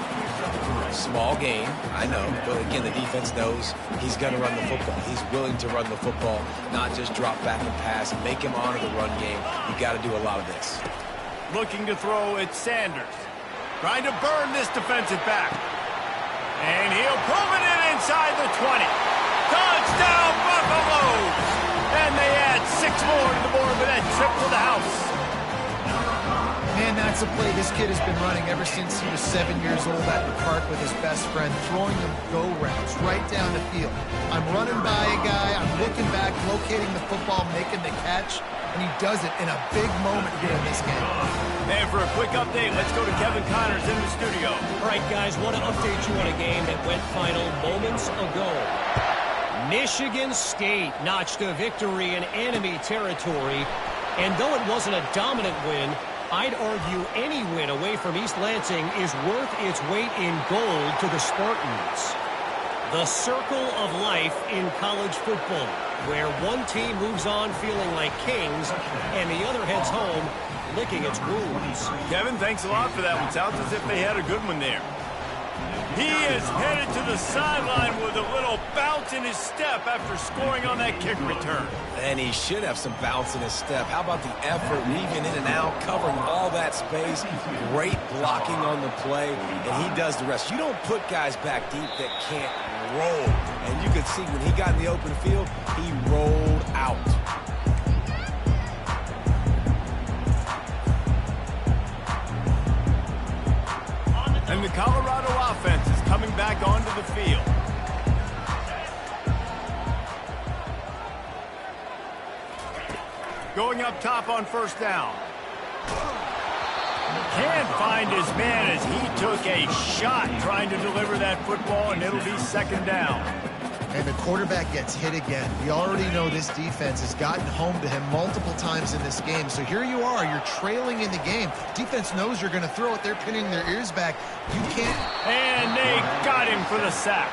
Small game, I know, but again, the defense knows he's going to run the football. He's willing to run the football, not just drop back and pass, make him honor the run game. You got to do a lot of this. Looking to throw, it's Sanders. Trying to burn this defensive back. And he'll pull it in inside the 20. Touchdown, Buffaloes! And they add 6 more to the board with that trip to the house. Man, that's a play this kid has been running ever since he was 7 years old at the park with his best friend, throwing them go routes right down the field. I'm running by a guy, I'm looking back, locating the football, making the catch, and he does it in a big moment here in this game. And for a quick update, let's go to Kevin Connors in the studio. All right, guys, want to update you on a game that went final moments ago. Michigan State notched a victory in enemy territory, and though it wasn't a dominant win, I'd argue any win away from East Lansing is worth its weight in gold to the Spartans. The circle of life in college football, where one team moves on feeling like kings, and the other heads home licking its wounds. Kevin, thanks a lot for that one. Sounds as if they had a good one there. He is headed to the sideline with a little bounce in his step after scoring on that kick return. And he should have some bounce in his step. How about the effort, weaving in and out, covering all that space, great blocking on the play, and he does the rest. You don't put guys back deep that can't roll. And you could see when he got in the open field, he rolled out. And the Colorado offense is coming back onto the field. Going up top on first down. Can't find his man as he took a shot trying to deliver that football, and it'll be second down. And the quarterback gets hit again. We already know this defense has gotten home to him multiple times in this game. So here you are, you're trailing in the game. Defense knows you're going to throw it. They're pinning their ears back. You can't. And they got him for the sack.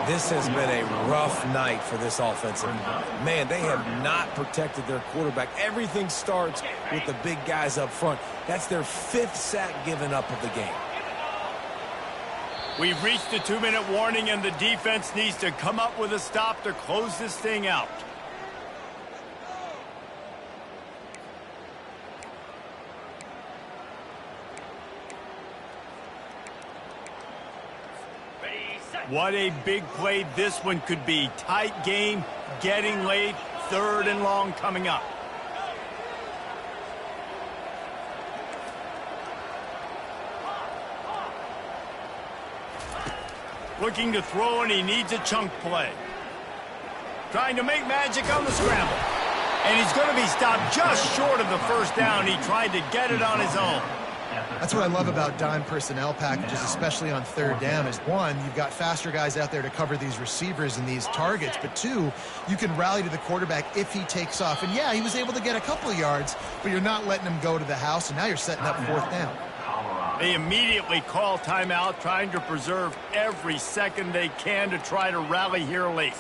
This has been a rough night for this offensive line. Man, they have not protected their quarterback. Everything starts with the big guys up front. That's their 5th sack given up of the game. We've reached the 2-minute warning, and the defense needs to come up with a stop to close this thing out. What a big play this one could be. Tight game, getting late, 3rd and long coming up. Looking to throw, and he needs a chunk play. Trying to make magic on the scramble. And he's going to be stopped just short of the 1st down. He tried to get it on his own. That's what I love about dime personnel packages, especially on 3rd down, is 1, you've got faster guys out there to cover these receivers and these targets, but 2, you can rally to the quarterback if he takes off. And yeah, he was able to get a couple of yards, but you're not letting him go to the house, and now you're setting up 4th down. They immediately call timeout, trying to preserve every second they can to try to rally here late.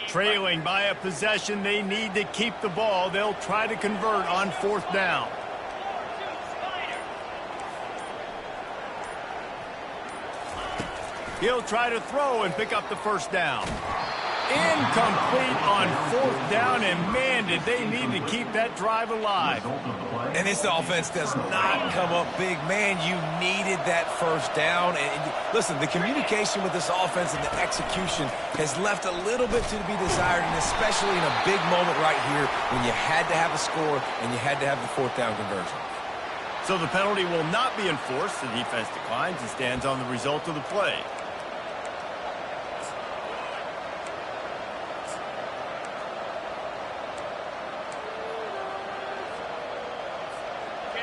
Trailing by a possession, they need to keep the ball. They'll try to convert on 4th down. He'll try to throw and pick up the 1st down. Incomplete on 4th down, and man, did they need to keep that drive alive. And this offense does not come up big. Man, you needed that 1st down. And listen, the communication with this offense and the execution has left a little bit to be desired, and especially in a big moment right here when you had to have a score and you had to have the 4th down conversion. So the penalty will not be enforced. The defense declines and stands on the result of the play.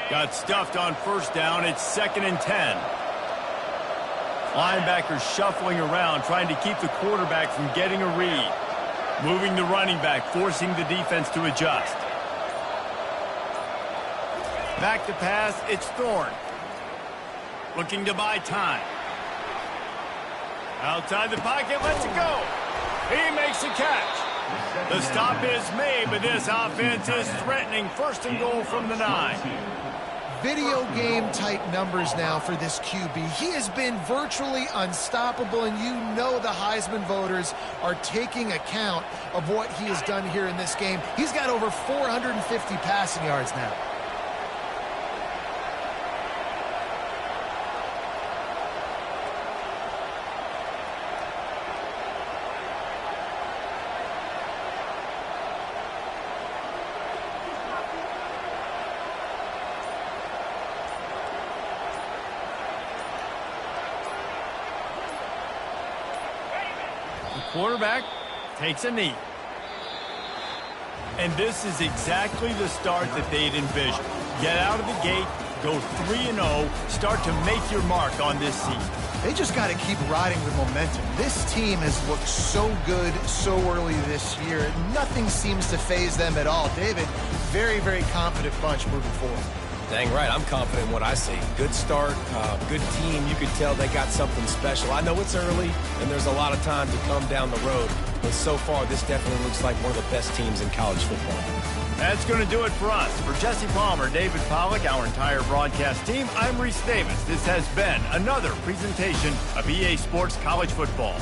Got stuffed on 1st down. It's 2nd and 10. Linebackers shuffling around, trying to keep the quarterback from getting a read. Moving the running back, forcing the defense to adjust. Back to pass, it's Thorne. Looking to buy time. Outside the pocket, lets it go. He makes a catch. The stop is made, but this offense is threatening 1st and goal from the 9. Video game type numbers now for this QB. He has been virtually unstoppable, and you know the Heisman voters are taking account of what he has done here in this game. He's got over 450 passing yards now. Quarterback takes a knee. And this is exactly the start that they'd envisioned. Get out of the gate, go 3-0, start to make your mark on this season. They just got to keep riding the momentum. This team has looked so good so early this year. Nothing seems to faze them at all. David, very, very confident bunch moving forward. Dang right, I'm confident in what I see. Good start, good team. You could tell they got something special. I know it's early, and there's a lot of time to come down the road, but so far, this definitely looks like one of the best teams in college football. That's going to do it for us. For Jesse Palmer, David Pollack, our entire broadcast team, I'm Reese Davis. This has been another presentation of EA Sports College Football.